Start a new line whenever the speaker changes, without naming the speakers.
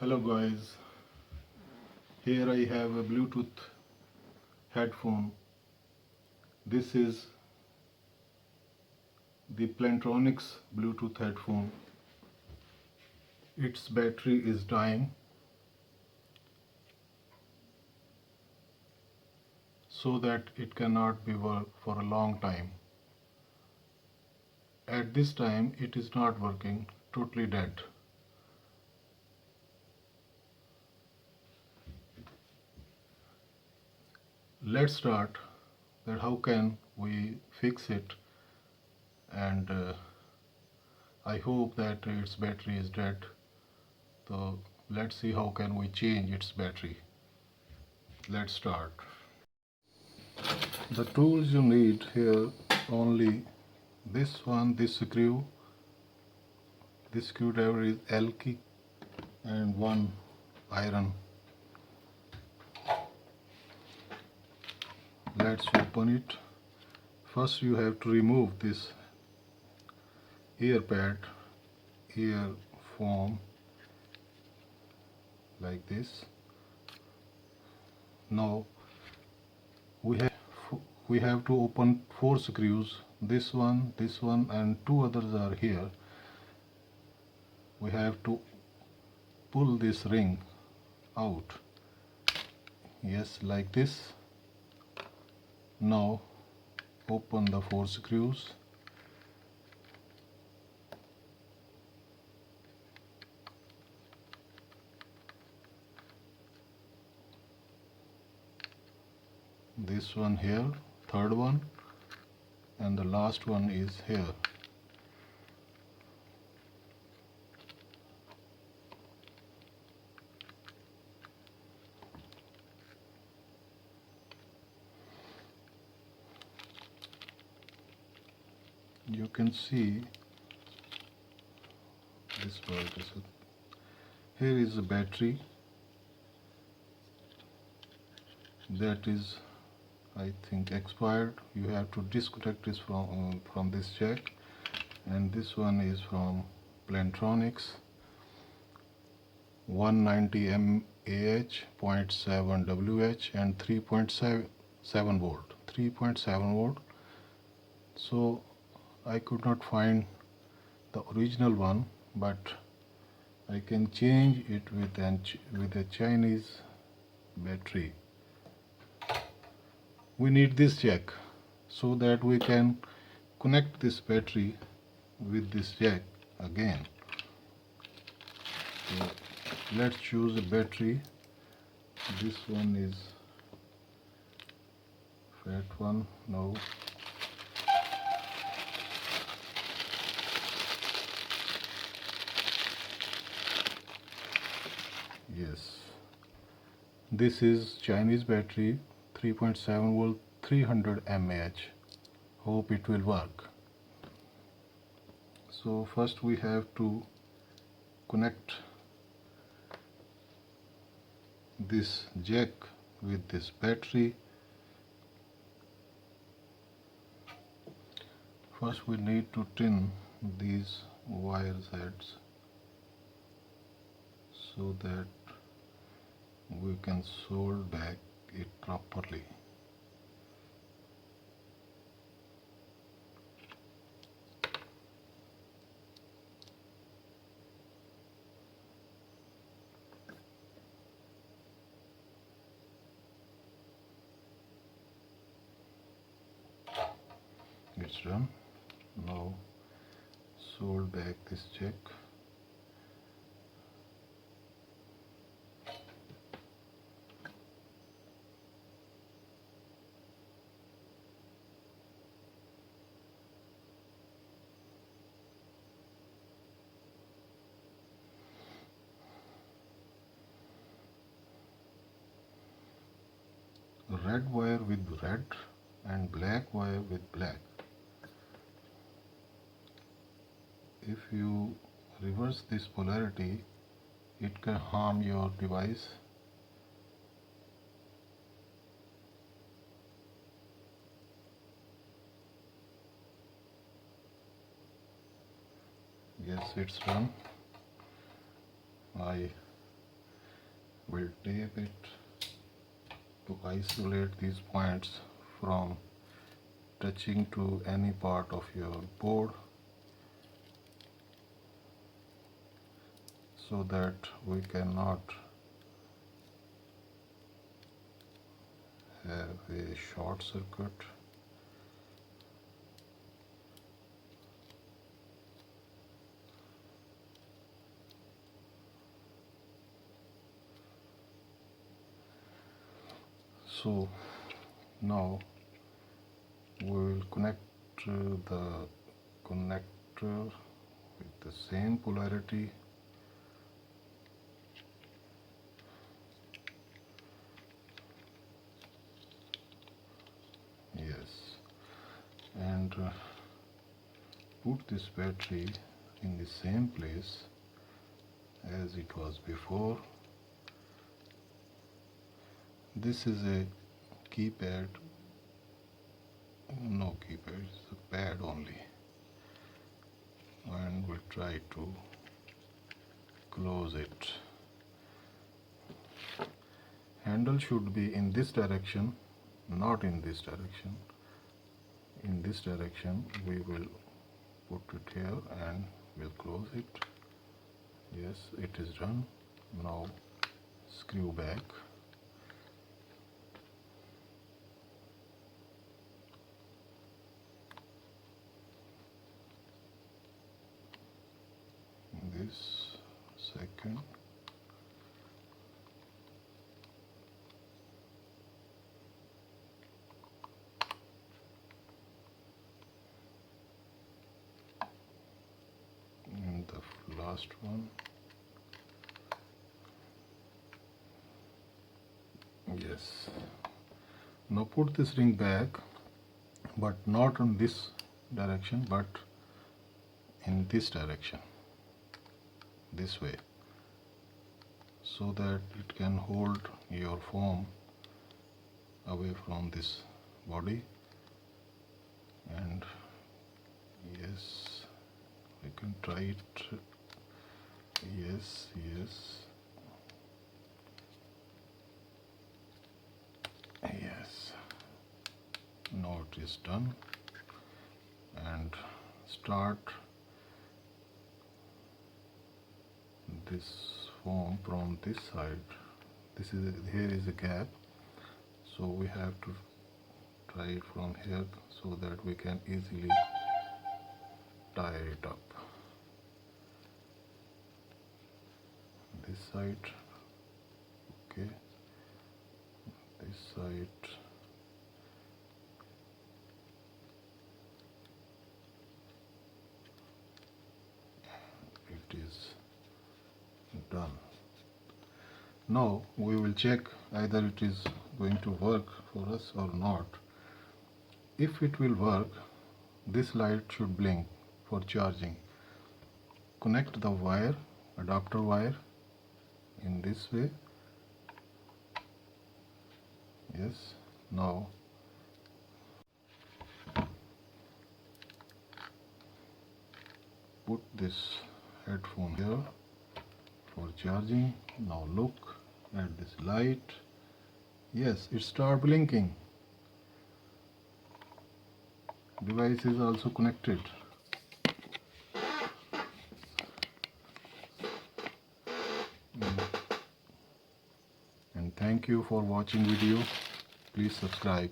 Hello guys, here I have a Bluetooth headphone. This is the Plantronics Bluetooth headphone. Its battery is dying, so that it cannot be worked for a long time. At this time it is not working, totally dead. Let's start that how can we fix it, and I hope that its battery is dead. So let's see how can we change its battery. Let's start. The tools you need here only this one, this screwdriver is Alki, and one iron. Let's open it. First you have to remove this ear pad, ear foam, like this. Now we have to open 4 screws. This one, and 2 others are here. We have to pull this ring out. Yes, like this. Now open the 4 screws. This one here, third one, and the last one is here. You can see this part. Here is the battery. That is, I think, expired. You have to disconnect this from this jack. And this one is from Plantronics, 190 mAh, 0.7 Wh, and 3.7 volt. 3.7 volt. So I could not find the original one, but I can change it with a Chinese battery. We need this jack so that we can connect this battery with this jack again. So let's choose a battery. This one is fat one. No. Yes, this is Chinese battery, 3.7 volt, 300 mAh. Hope it will work. So first we have to connect this jack with this battery. First we need to tin these wire heads so that we can solder back it properly. It's done. Now solder back this jack. Red wire with red and black wire with black. If you reverse this polarity, it can harm your device. Yes, it's done. I We'll tape it to isolate these points from touching to any part of your board, so that we cannot have a short circuit. So now we will connect the connector with the same polarity. Yes, and put this battery in the same place as it was before. This is a keypad, no keypad, it's a pad only, and we'll try to close it. Handle should be in this direction, not in this direction. In this direction we will put it here and we'll close it. Yes, it is done. Now screw back. This second. And the last one. Yes. Now put this ring back, but not in this direction, but in this direction, this way, so that it can hold your foam away from this body. And yes, we can try it. Yes, yes, yes. Now it is done. And start this foam from this side. Here is a gap, so we have to try it from here so that we can easily tie it up. This side, okay, this side, it is done. Now we will check either it is going to work for us or not. If it will work, this light should blink for charging. Connect the wire, adapter wire, in this way. Yes, now put this headphone here for charging. Now look at this light. Yes, it started blinking. Device is also connected. And thank you for watching video. Please subscribe.